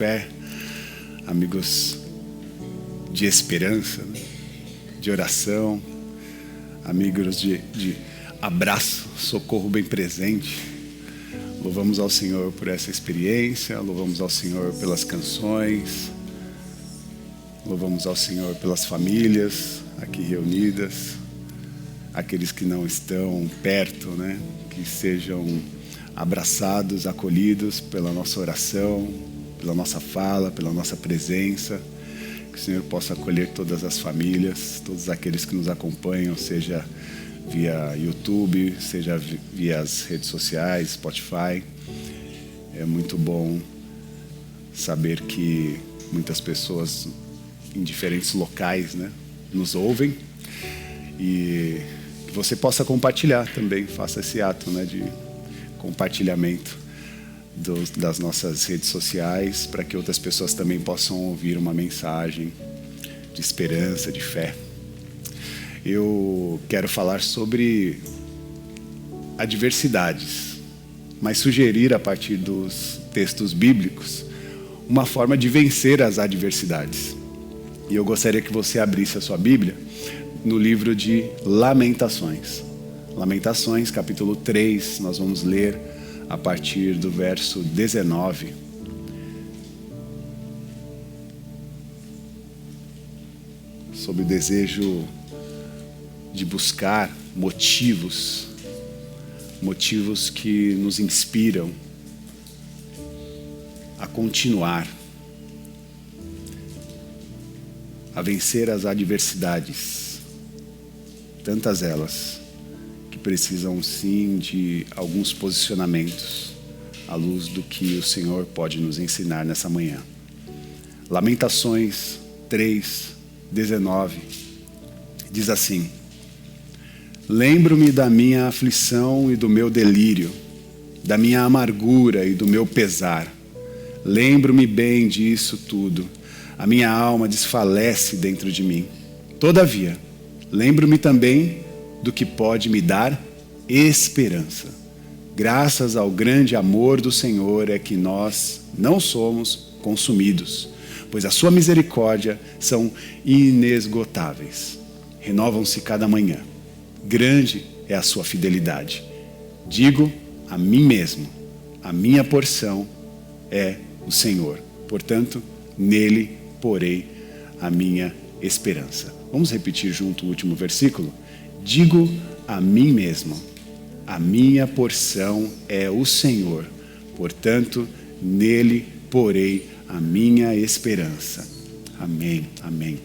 Fé, amigos de esperança, né? De oração, amigos de abraço, socorro bem presente. Louvamos ao Senhor por essa experiência, louvamos ao Senhor pelas canções, louvamos ao Senhor pelas famílias aqui reunidas, aqueles que não estão perto, né? Que sejam abraçados, acolhidos pela nossa oração, pela nossa fala, pela nossa presença. Que o Senhor possa acolher todas as famílias, todos aqueles que nos acompanham, seja via YouTube, seja via as redes sociais, Spotify. É muito bom saber que muitas pessoas em diferentes locais, né, nos ouvem, e que você possa compartilhar também, faça esse ato, né, de compartilhamento das nossas redes sociais, para que outras pessoas também possam ouvir uma mensagem de esperança, de fé. Eu quero falar sobre adversidades, mas sugerir a partir dos textos bíblicos uma forma de vencer as adversidades. E eu gostaria que você abrisse a sua Bíblia no livro de Lamentações. Lamentações, capítulo 3, nós vamos ler a partir do verso 19. Sobre o desejo de buscar motivos que nos inspiram a continuar, a vencer as adversidades, tantas elas que precisam sim de alguns posicionamentos à luz do que o Senhor pode nos ensinar nessa manhã. Lamentações 3:19 diz assim: lembro-me da minha aflição e do meu delírio, da minha amargura e do meu pesar. Lembro-me bem disso tudo. A minha alma desfalece dentro de mim. Todavia, lembro-me também do que pode me dar esperança. Graças ao grande amor do Senhor é que nós não somos consumidos, pois a sua misericórdia são inesgotáveis. Renovam-se cada manhã. Grande é a sua fidelidade. Digo a mim mesmo, a minha porção é o Senhor. Portanto, nele porei a minha esperança. Vamos repetir junto o último versículo? Digo a mim mesmo, a minha porção é o Senhor, portanto, nele porei a minha esperança. Amém, amém.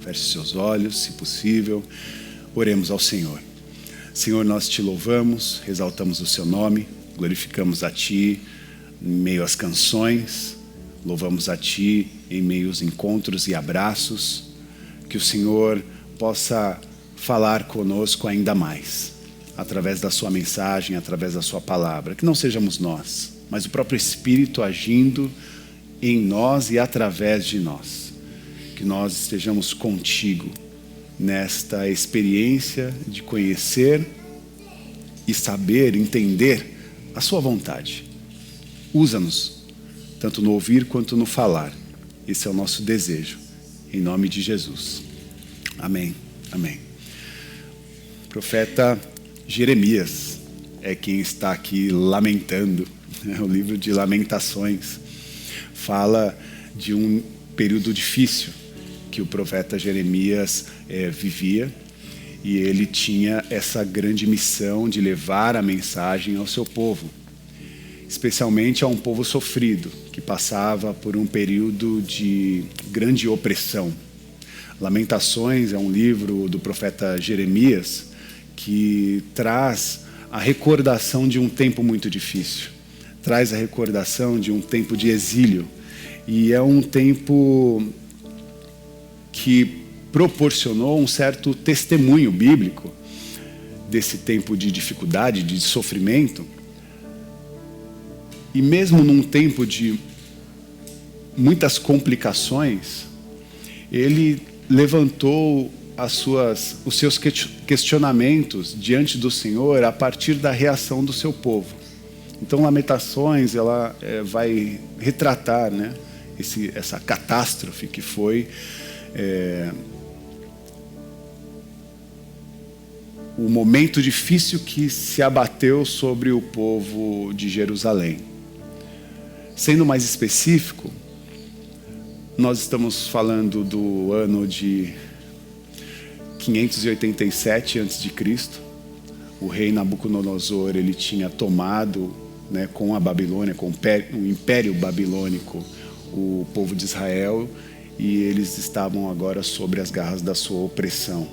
Feche seus olhos, se possível, oremos ao Senhor. Senhor, nós te louvamos, exaltamos o seu nome, glorificamos a ti em meio às canções, louvamos a ti em meio aos encontros e abraços, que o Senhor possa falar conosco ainda mais, através da sua mensagem, através da sua palavra. Que não sejamos nós, mas o próprio Espírito agindo em nós e através de nós. Que nós estejamos contigo nesta experiência de conhecer e saber, entender a sua vontade. Usa-nos, tanto no ouvir quanto no falar. Esse é o nosso desejo, em nome de Jesus. Amém, amém. O profeta Jeremias é quem está aqui lamentando. O livro de Lamentações fala de um período difícil que o profeta Jeremias vivia, e ele tinha essa grande missão de levar a mensagem ao seu povo, especialmente a um povo sofrido, que passava por um período de grande opressão. Lamentações é um livro do profeta Jeremias que traz a recordação de um tempo muito difícil, traz a recordação de um tempo de exílio, e é um tempo que proporcionou um certo testemunho bíblico desse tempo de dificuldade, de sofrimento. E mesmo num tempo de muitas complicações, ele levantou os seus questionamentos diante do Senhor a partir da reação do seu povo. Então, Lamentações, ela vai retratar, né, essa catástrofe que foi o momento difícil que se abateu sobre o povo de Jerusalém. Sendo mais específico, nós estamos falando do ano de 587 a.C. O rei Nabucodonosor, ele tinha tomado, né, com a Babilônia, com o Império Babilônico, o povo de Israel, e eles estavam agora sobre as garras da sua opressão.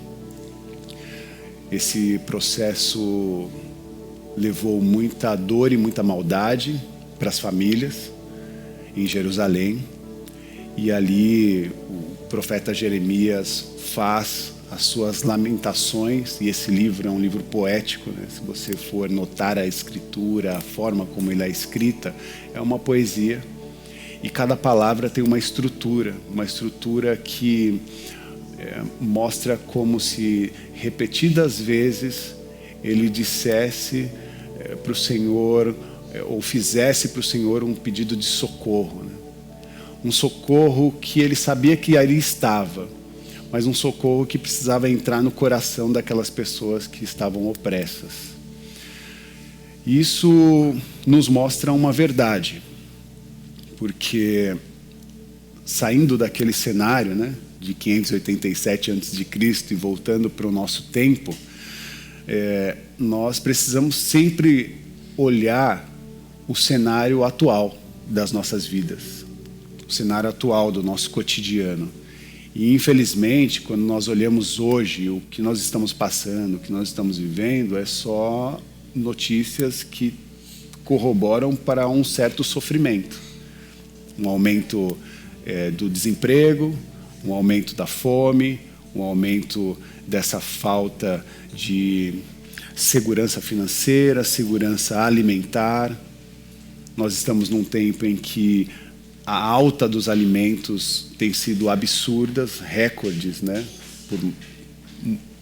Esse processo levou muita dor e muita maldade para as famílias em Jerusalém. E ali o profeta Jeremias faz as suas lamentações, e esse livro é um livro poético, né? Se você for notar a escritura, a forma como ele é escrita, é uma poesia. E cada palavra tem uma estrutura que mostra como se repetidas vezes ele dissesse para o Senhor, ou fizesse para o Senhor um pedido de socorro, né? Um socorro que ele sabia que ali estava, mas um socorro que precisava entrar no coração daquelas pessoas que estavam opressas. Isso nos mostra uma verdade, porque saindo daquele cenário, né, de 587 a.C. e voltando para o nosso tempo, nós precisamos sempre olhar o cenário atual das nossas vidas, o cenário atual do nosso cotidiano. E, infelizmente, quando nós olhamos hoje o que nós estamos passando, o que nós estamos vivendo, é só notícias que corroboram para um certo sofrimento. Um aumento do desemprego, um aumento da fome, um aumento dessa falta de segurança financeira, segurança alimentar. Nós estamos num tempo em que a alta dos alimentos tem sido absurdas, recordes, né? Por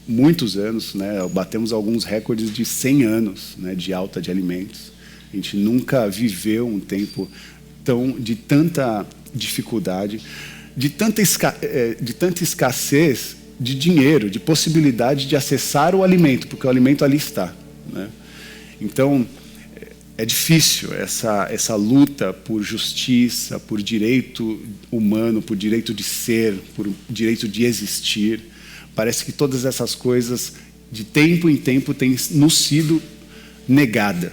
muitos anos, né? Batemos alguns recordes de 100 anos, né, de alta de alimentos. A gente nunca viveu um tempo de tanta dificuldade, de tanta escassez de dinheiro, de possibilidade de acessar o alimento, porque o alimento ali está, né? Então, é difícil essa luta por justiça, por direito humano, por direito de ser, por direito de existir. Parece que todas essas coisas, de tempo em tempo, têm nos sido negada.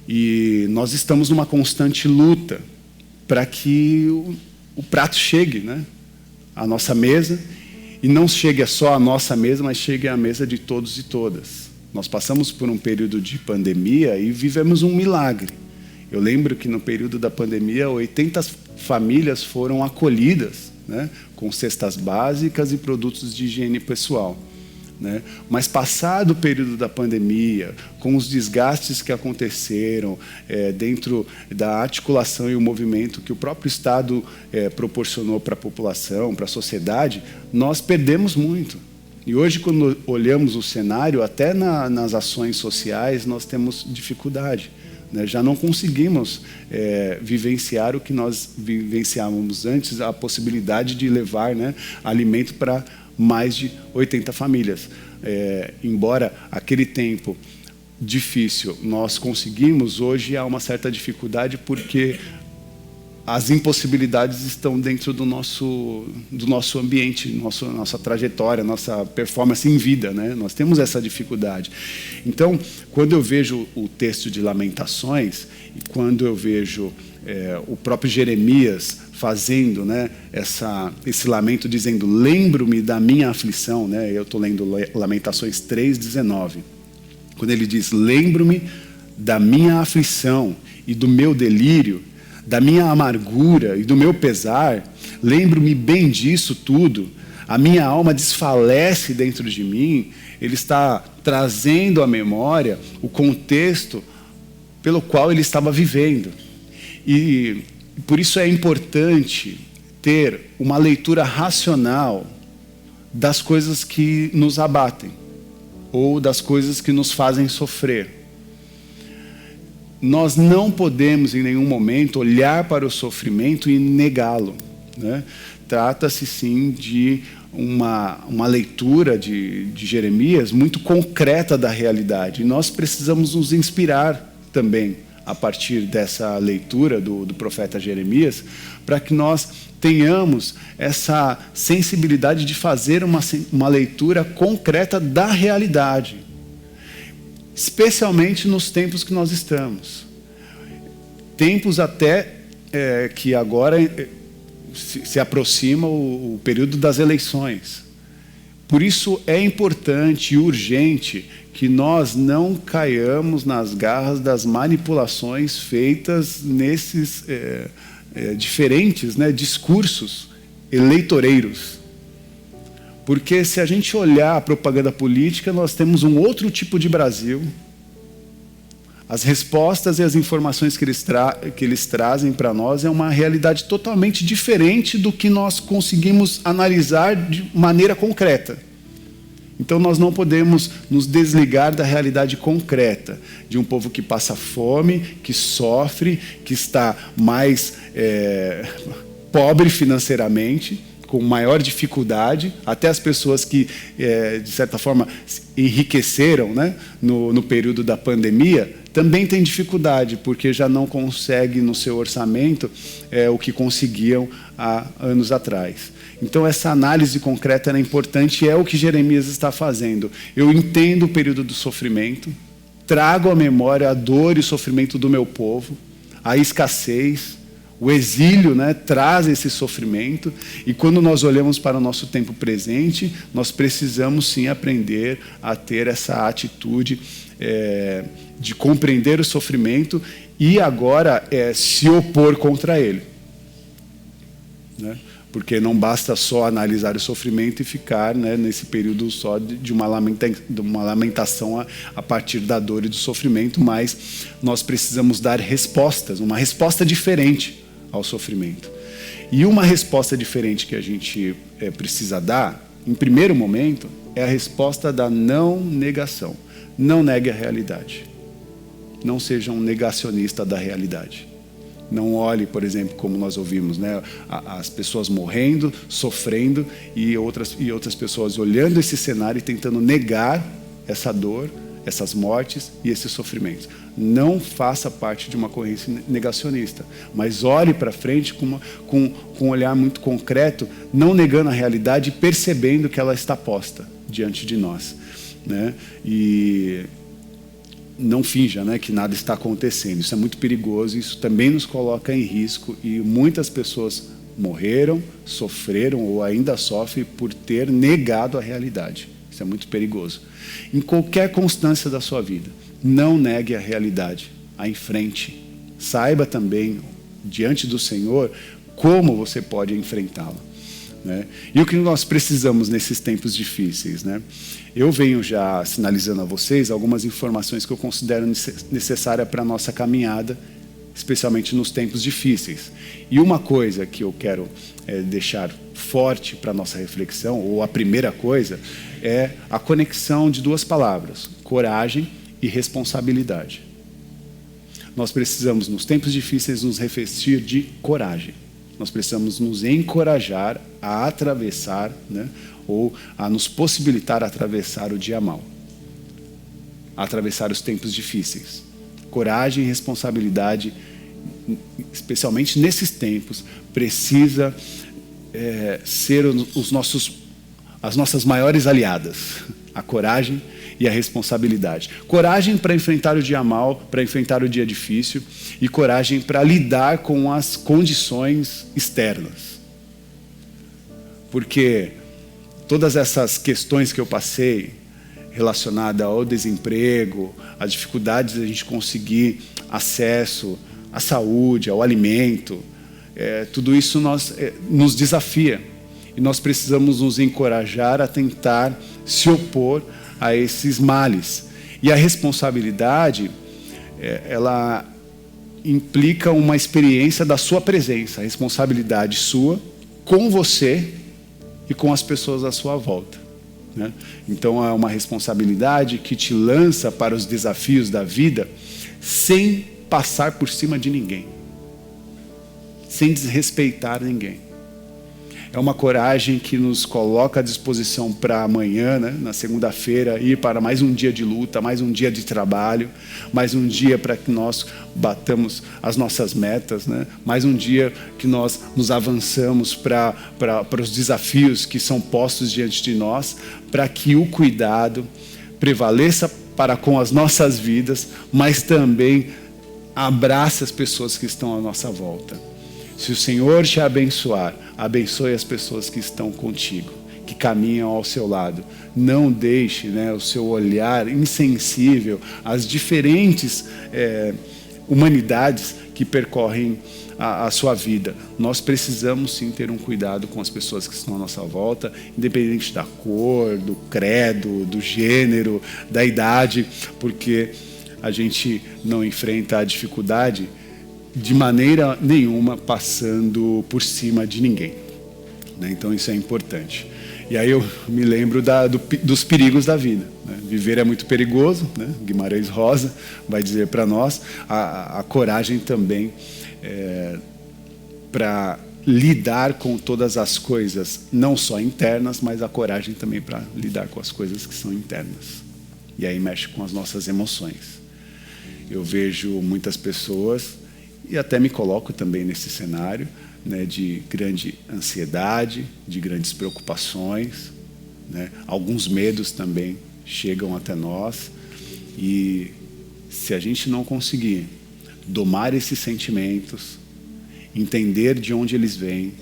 E nós estamos numa constante luta para que o prato chegue, né, à nossa mesa, e não chegue só à nossa mesa, mas chegue à mesa de todos e todas. Nós passamos por um período de pandemia e vivemos um milagre. Eu lembro que no período da pandemia, 80 famílias foram acolhidas, né, com cestas básicas e produtos de higiene pessoal, né? Mas passado o período da pandemia, com os desgastes que aconteceram dentro da articulação e o movimento que o próprio Estado proporcionou para a população, para a sociedade, nós perdemos muito. E hoje, quando olhamos o cenário, até nas ações sociais, nós temos dificuldade, né? Já não conseguimos vivenciar o que nós vivenciávamos antes, a possibilidade de levar, né, alimento para mais de 80 famílias. Embora aquele tempo difícil nós conseguimos, hoje há uma certa dificuldade porque as impossibilidades estão dentro do nosso ambiente, nossa trajetória, nossa performance em vida, né? Nós temos essa dificuldade. Então, quando eu vejo o texto de Lamentações, e quando eu vejo o próprio Jeremias fazendo, né, esse lamento, dizendo, lembro-me da minha aflição, né? Eu estou lendo Lamentações 3:19. Quando ele diz, lembro-me da minha aflição e do meu delírio, da minha amargura e do meu pesar, lembro-me bem disso tudo, a minha alma desfalece dentro de mim. Ele está trazendo à memória o contexto pelo qual ele estava vivendo. E por isso é importante ter uma leitura racional das coisas que nos abatem ou das coisas que nos fazem sofrer. nós não podemos em nenhum momento olhar para o sofrimento e negá-lo, né? Trata-se sim de uma leitura de Jeremias muito concreta da realidade. E nós precisamos nos inspirar também a partir dessa leitura do profeta Jeremias, para que nós tenhamos essa sensibilidade de fazer uma leitura concreta da realidade, especialmente nos tempos que nós estamos. Tempos até que agora se aproxima o período das eleições. Por isso é importante e urgente que nós não caiamos nas garras das manipulações feitas nesses diferentes, né, discursos eleitoreiros. Porque se a gente olhar a propaganda política, nós temos um outro tipo de Brasil. As respostas e as informações que eles trazem para nós é uma realidade totalmente diferente do que nós conseguimos analisar de maneira concreta. Então nós não podemos nos desligar da realidade concreta, de um povo que passa fome, que sofre, que está mais pobre financeiramente, com maior dificuldade, até as pessoas que, de certa forma, enriqueceram, né, no período da pandemia, também têm dificuldade, porque já não conseguem no seu orçamento o que conseguiam há anos atrás. Então, essa análise concreta é importante e é o que Jeremias está fazendo. Eu entendo o período do sofrimento, trago à memória a dor e o sofrimento do meu povo, a escassez, o exílio, né, traz esse sofrimento, e quando nós olhamos para o nosso tempo presente, nós precisamos sim aprender a ter essa atitude de compreender o sofrimento e agora se opor contra ele, né? Porque não basta só analisar o sofrimento e ficar, né, nesse período só de uma lamentação a partir da dor e do sofrimento, mas nós precisamos dar respostas, uma resposta diferente ao sofrimento. E uma resposta diferente que a gente precisa dar, em primeiro momento, é a resposta da não negação. Não negue a realidade. Não seja um negacionista da realidade. Não olhe, por exemplo, como nós ouvimos, né, as pessoas morrendo, sofrendo, e outras pessoas olhando esse cenário e tentando negar essa dor, essas mortes e esses sofrimentos. Não faça parte de uma corrente negacionista, mas olhe para frente com um olhar muito concreto, não negando a realidade e percebendo que ela está posta diante de nós, né? E não finja, né, que nada está acontecendo. Isso é muito perigoso, isso também nos coloca em risco, e muitas pessoas morreram, sofreram ou ainda sofrem por ter negado a realidade. Isso é muito perigoso. Em qualquer constância da sua vida, não negue a realidade, a enfrente. Saiba também, diante do Senhor, como você pode enfrentá-la, né? E o que nós precisamos nesses tempos difíceis, né? Eu venho já sinalizando a vocês algumas informações que eu considero necessárias para a nossa caminhada, especialmente nos tempos difíceis. E uma coisa que eu quero deixar forte para a nossa reflexão, ou a primeira coisa, é a conexão de duas palavras: coragem e responsabilidade. Nós precisamos, nos tempos difíceis, nos revestir de coragem. Nós precisamos nos encorajar a atravessar, né, ou a nos possibilitar atravessar o dia mau, atravessar os tempos difíceis. Coragem e responsabilidade, especialmente nesses tempos, precisa ser as nossas maiores aliadas, a coragem e a responsabilidade. Coragem para enfrentar o dia mau, para enfrentar o dia difícil, e coragem para lidar com as condições externas. Porque todas essas questões que eu passei, relacionadas ao desemprego, às dificuldades de a gente conseguir acesso à saúde, ao alimento, tudo isso nos desafia. E nós precisamos nos encorajar a tentar se opor a esses males. E a responsabilidade, ela implica uma experiência da sua presença, a responsabilidade sua com você e com as pessoas à sua volta, né? Então é uma responsabilidade que te lança para os desafios da vida sem passar por cima de ninguém, sem desrespeitar ninguém. É uma coragem que nos coloca à disposição para amanhã, né, na segunda-feira, ir para mais um dia de luta, mais um dia de trabalho, mais um dia para que nós batamos as nossas metas, né, mais um dia que nós nos avançamos para os desafios que são postos diante de nós, para que o cuidado prevaleça para com as nossas vidas, mas também abrace as pessoas que estão à nossa volta. Se o Senhor te abençoar, abençoe as pessoas que estão contigo, que caminham ao seu lado. Não deixe, né, o seu olhar insensível às diferentes humanidades que percorrem a sua vida. Nós precisamos sim ter um cuidado com as pessoas que estão à nossa volta, independente da cor, do credo, do gênero, da idade, porque a gente não enfrenta a dificuldade de maneira nenhuma passando por cima de ninguém, né? Então isso é importante. E aí eu me lembro dos perigos da vida, né? Viver é muito perigoso, né? Guimarães Rosa vai dizer para nós. A coragem também para lidar com todas as coisas, não só internas, mas a coragem também para lidar com as coisas que são internas. E aí mexe com as nossas emoções. Eu vejo muitas pessoas, e até me coloco também nesse cenário, né, de grande ansiedade, de grandes preocupações, né? Alguns medos também chegam até nós, e se a gente não conseguir domar esses sentimentos, entender de onde eles vêm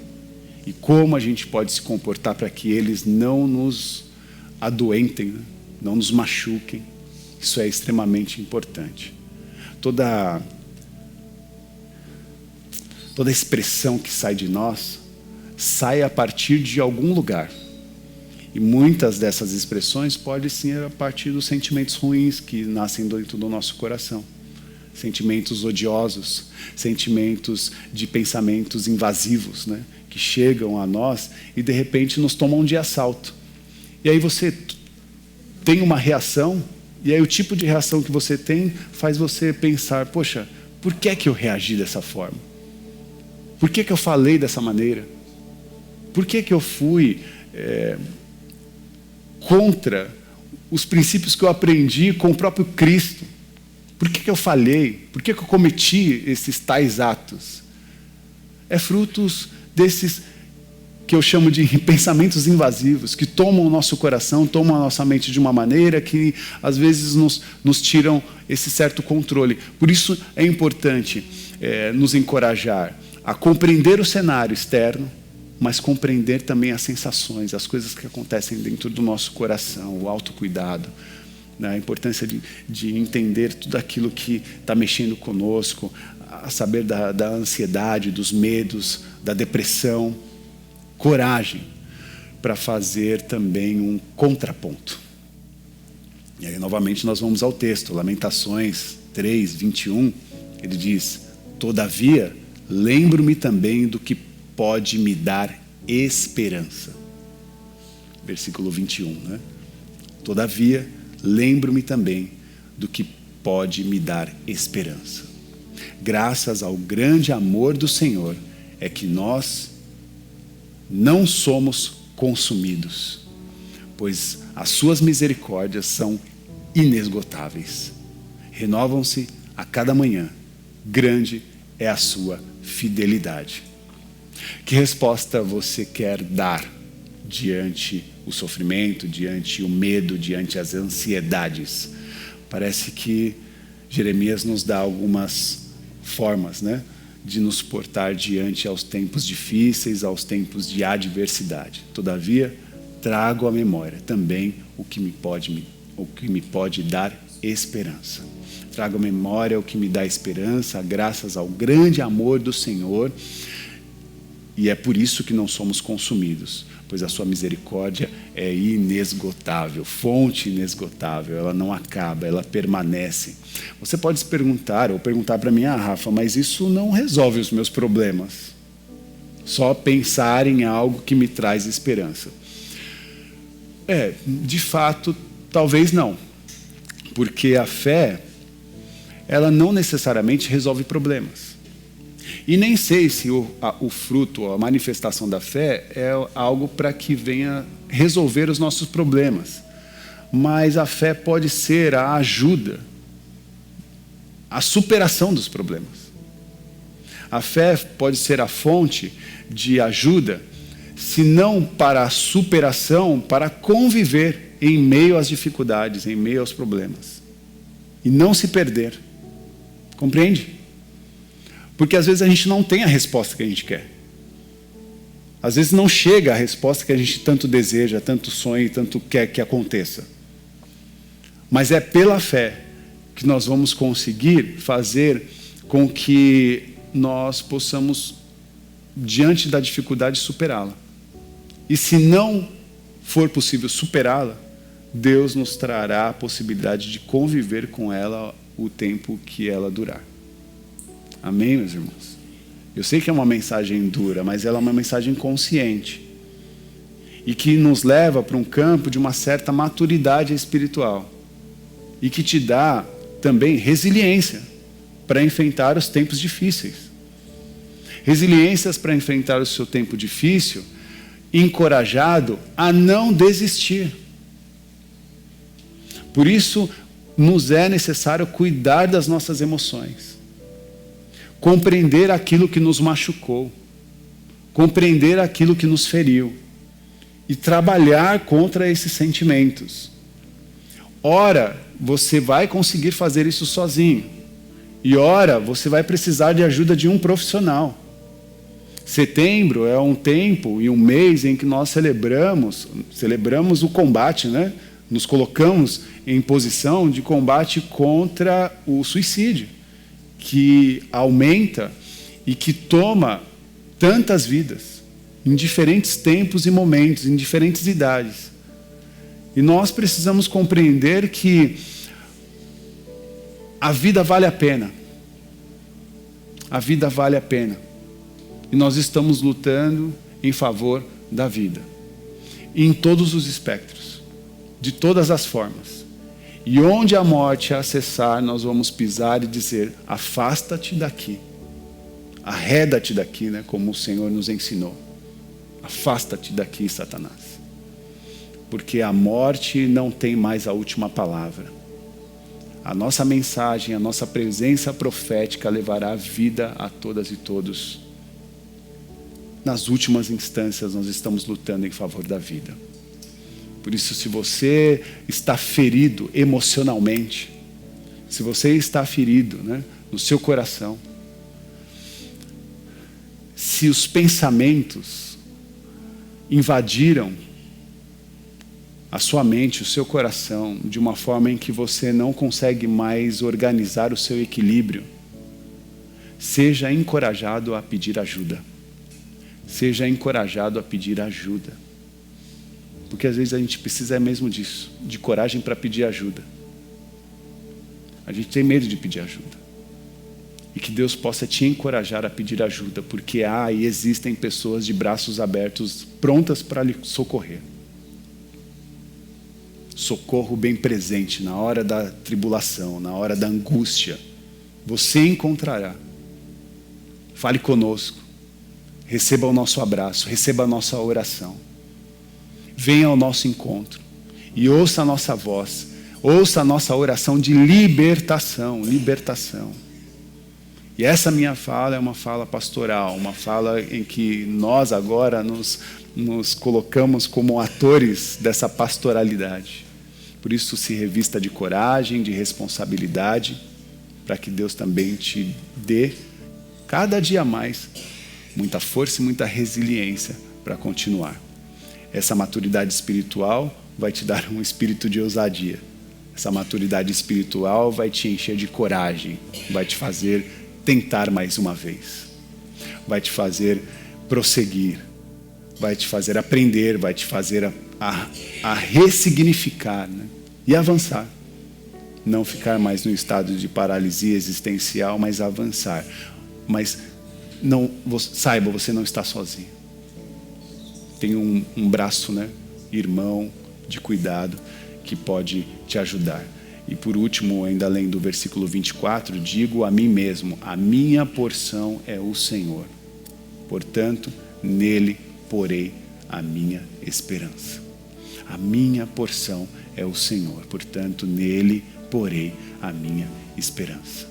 e como a gente pode se comportar para que eles não nos adoentem, né? Não nos machuquem, isso é extremamente importante. Toda expressão que sai de nós sai a partir de algum lugar. E muitas dessas expressões podem ser a partir dos sentimentos ruins que nascem dentro do nosso coração. Sentimentos odiosos, sentimentos de pensamentos invasivos, né, que chegam a nós e de repente nos tomam de assalto. E aí você tem uma reação, e aí o tipo de reação que você tem faz você pensar, poxa, por que é que eu reagi dessa forma? Por que eu falei dessa maneira? Por que eu fui contra os princípios que eu aprendi com o próprio Cristo? Por que eu falhei? Por que eu cometi esses tais atos? É frutos desses que eu chamo de pensamentos invasivos, que tomam o nosso coração, tomam a nossa mente de uma maneira que às vezes nos tiram esse certo controle. Por isso é importante nos encorajar a compreender o cenário externo, mas compreender também as sensações, as coisas que acontecem dentro do nosso coração, o autocuidado, né? A importância de entender tudo aquilo que está mexendo conosco, a saber da ansiedade, dos medos, da depressão. Coragem para fazer também um contraponto. E aí novamente nós vamos ao texto, Lamentações 3, 21, ele diz, todavia, lembro-me também do que pode me dar esperança. Versículo 21, né? Todavia, lembro-me também do que pode me dar esperança. Graças ao grande amor do Senhor, é que nós não somos consumidos, pois as suas misericórdias são inesgotáveis. Renovam-se a cada manhã. Grande é a sua fidelidade. Que resposta você quer dar diante o sofrimento, diante o medo, diante as ansiedades? Parece que Jeremias nos dá algumas formas, né, de nos portar diante aos tempos difíceis, aos tempos de adversidade. Todavia, trago à memória também o que me pode dar esperança. Trago à memória o que me dá esperança, graças ao grande amor do Senhor. E é por isso que não somos consumidos, pois a sua misericórdia é inesgotável, fonte inesgotável, ela não acaba, ela permanece. Você pode se perguntar, ou perguntar para mim, Rafa, mas isso não resolve os meus problemas. Só pensar em algo que me traz esperança. De fato, talvez não. Porque a fé, ela não necessariamente resolve problemas. E nem sei se o fruto, a manifestação da fé é algo para que venha resolver os nossos problemas. Mas a fé pode ser a ajuda, a superação dos problemas. A fé pode ser a fonte de ajuda, se não para a superação, para conviver em meio às dificuldades, em meio aos problemas. E não se perder. Compreende? Porque às vezes a gente não tem a resposta que a gente quer. Às vezes não chega a resposta que a gente tanto deseja, tanto sonha e tanto quer que aconteça. Mas é pela fé que nós vamos conseguir fazer com que nós possamos, diante da dificuldade, superá-la. E se não for possível superá-la, Deus nos trará a possibilidade de conviver com ela o tempo que ela durar. Amém, meus irmãos? Eu sei que é uma mensagem dura, mas ela é uma mensagem consciente. E que nos leva para um campo de uma certa maturidade espiritual. E que te dá também resiliência para enfrentar os tempos difíceis. Resiliências para enfrentar o seu tempo difícil, encorajado a não desistir. Por isso, nos é necessário cuidar das nossas emoções. Compreender aquilo que nos machucou. Compreender aquilo que nos feriu. E trabalhar contra esses sentimentos. Ora, você vai conseguir fazer isso sozinho. E ora, você vai precisar de ajuda de um profissional. Setembro é um tempo e um mês em que nós celebramos o combate, né? Nos colocamos em posição de combate contra o suicídio, que aumenta e que toma tantas vidas, em diferentes tempos e momentos, em diferentes idades. E nós precisamos compreender que a vida vale a pena. A vida vale a pena. E nós estamos lutando em favor da vida. Em todos os espectros. De todas as formas. E onde a morte acessar, nós vamos pisar e dizer: afasta-te daqui. Arreda-te daqui, né? Como o Senhor nos ensinou. Afasta-te daqui, Satanás. Porque a morte não tem mais a última palavra. A nossa mensagem, a nossa presença profética levará vida a todas e todos. Nas últimas instâncias, nós estamos lutando em favor da vida. Por isso, se você está ferido emocionalmente, se você está ferido, né, no seu coração, se os pensamentos invadiram a sua mente, o seu coração, de uma forma em que você não consegue mais organizar o seu equilíbrio, seja encorajado a pedir ajuda. Seja encorajado a pedir ajuda. Porque às vezes a gente precisa mesmo disso, de coragem para pedir ajuda. A gente tem medo de pedir ajuda. E que Deus possa te encorajar a pedir ajuda, porque há e existem pessoas de braços abertos, prontas para lhe socorrer. Socorro bem presente na hora da tribulação, na hora da angústia. Você encontrará. Fale conosco. Receba o nosso abraço, receba a nossa oração. Venha ao nosso encontro e ouça a nossa voz, ouça a nossa oração de libertação, libertação. E essa minha fala é uma fala pastoral, uma fala em que nós agora nos colocamos como atores dessa pastoralidade. Por isso se revista de coragem, de responsabilidade, para que Deus também te dê cada dia mais muita força e muita resiliência para continuar. Essa maturidade espiritual vai te dar um espírito de ousadia. Essa maturidade espiritual vai te encher de coragem, vai te fazer tentar mais uma vez. Vai te fazer prosseguir, vai te fazer aprender, vai te fazer a ressignificar, né? E avançar. Não ficar mais no estado de paralisia existencial, mas avançar. Mas não, saiba, você não está sozinho. Tem um braço, né, irmão, de cuidado, que pode te ajudar. E por último, ainda além do versículo 24, digo a mim mesmo, a minha porção é o Senhor. Portanto, nele porei a minha esperança. A minha porção é o Senhor. Portanto, nele porei a minha esperança.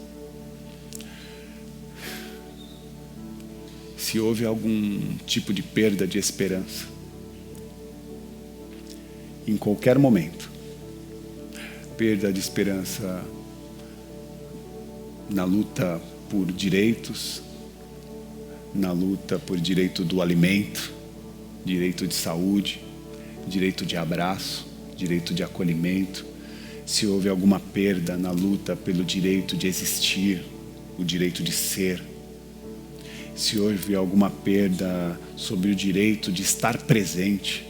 Se houve algum tipo de perda de esperança, em qualquer momento, perda de esperança na luta por direitos, na luta por direito do alimento, direito de saúde, direito de abraço, direito de acolhimento, se houve alguma perda na luta pelo direito de existir, o direito de ser, se houve alguma perda sobre o direito de estar presente.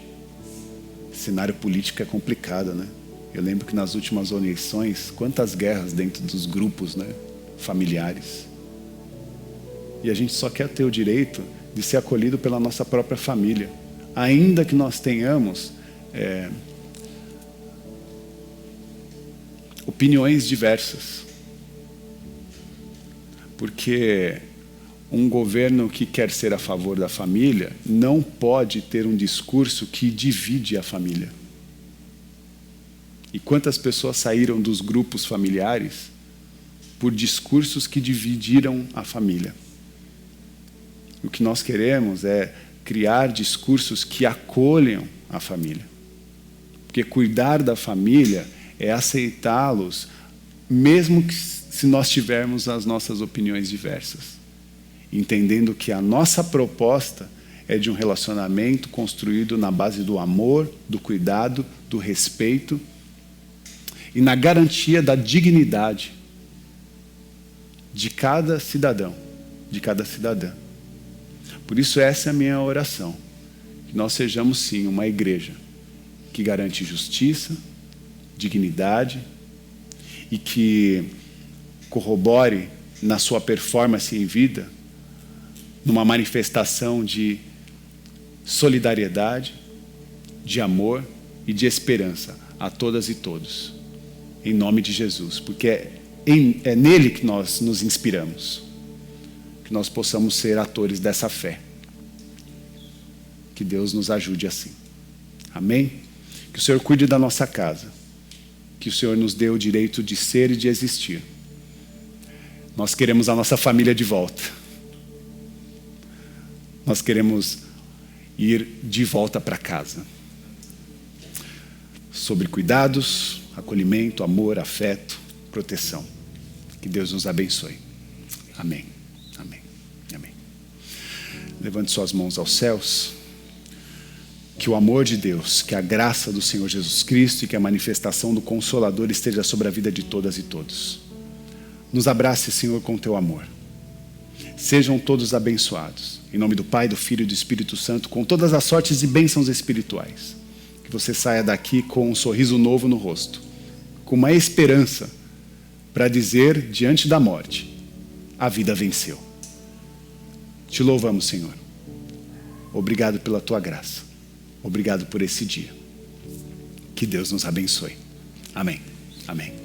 O cenário político é complicado, né? Eu lembro que nas últimas eleições, quantas guerras dentro dos grupos, né, familiares. E a gente só quer ter o direito de ser acolhido pela nossa própria família. Ainda que nós tenhamos opiniões diversas. Porque um governo que quer ser a favor da família não pode ter um discurso que divide a família. E quantas pessoas saíram dos grupos familiares por discursos que dividiram a família? O que nós queremos é criar discursos que acolham a família. Porque cuidar da família é aceitá-los, mesmo que se nós tivermos as nossas opiniões diversas. Entendendo que a nossa proposta é de um relacionamento construído na base do amor, do cuidado, do respeito e na garantia da dignidade de cada cidadão, de cada cidadã. Por isso essa é a minha oração, que nós sejamos sim uma igreja que garante justiça, dignidade e que corrobore na sua performance em vida numa manifestação de solidariedade, de amor e de esperança a todas e todos. Em nome de Jesus, porque é nele que nós nos inspiramos. Que nós possamos ser atores dessa fé. Que Deus nos ajude assim. Amém? Que o Senhor cuide da nossa casa. Que o Senhor nos dê o direito de ser e de existir. Nós queremos a nossa família de volta. Nós queremos ir de volta para casa. Sobre cuidados, acolhimento, amor, afeto, proteção. Que Deus nos abençoe. Amém. Amém. Amém. Levante suas mãos aos céus. Que o amor de Deus, que a graça do Senhor Jesus Cristo e que a manifestação do Consolador esteja sobre a vida de todas e todos. Nos abrace, Senhor, com teu amor. Sejam todos abençoados. Em nome do Pai, do Filho e do Espírito Santo, com todas as sortes e bênçãos espirituais. Que você saia daqui com um sorriso novo no rosto, com uma esperança para dizer, diante da morte, a vida venceu. Te louvamos, Senhor. Obrigado pela tua graça. Obrigado por esse dia. Que Deus nos abençoe. Amém. Amém.